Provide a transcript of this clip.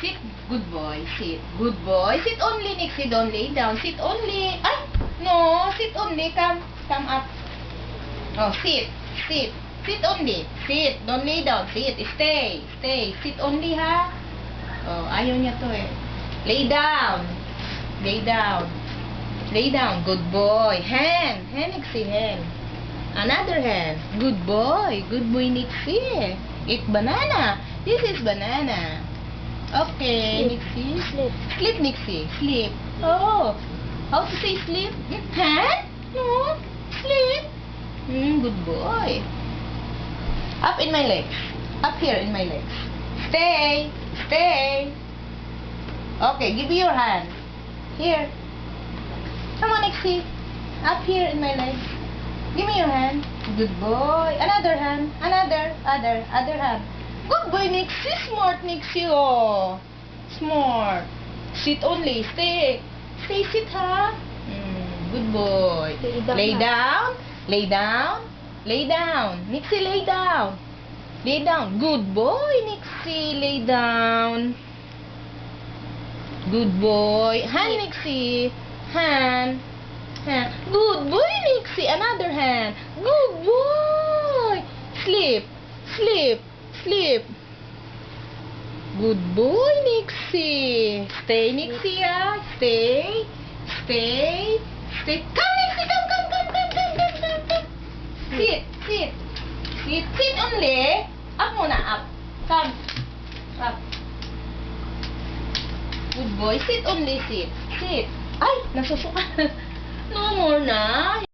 Sit. Good boy. Sit. Good boy. Sit only, Nixie. Don't lay down. Sit only. Ay! No. Sit only. Come. Come up. Oh, sit. Sit. Sit only. Sit. Don't lay down. Sit. Stay. Stay. Sit only, ha? Oh, ayaw niya to eh. Lay down. Lay down. Lay down. Good boy. Hand. Hand, Nixie. Hand. Another hand. Good boy. Good boy, Nixie. Eat banana. This is banana. Okay, Nixie. Sleep. Sleep, Nixie. Sleep. Oh. How to say sleep? Hand? No. Sleep. Good boy. Up in my legs. Up here in my legs. Stay. Stay. Okay, give me your hand. Here. Come on, Nixie. Up here in my legs. Give me your hand. Good boy. Another hand. Another. Other hand. Good boy, Nixie. Smart, Nixie. Oh. Smart. Sit only. Stay. Stay, sit, ha? Good boy. Lay down. Lay down. Lay down. Nixie, lay down. Lay down. Good boy, Nixie. Lay down. Good boy. Hand, Nixie. Hand. Hand. Good boy, Nixie. Another hand. Good boy. Sleep. Sleep. Sleep. Good boy, Nixie. Stay, Nixie, ah. Stay. Stay. Stay. Come, Nixie. Come. Sit. Sit. Sit. Sit only. Up muna. Up. Come. Up. Good boy. Sit only. Sit. Sit. Ay, nasusuka. No more na.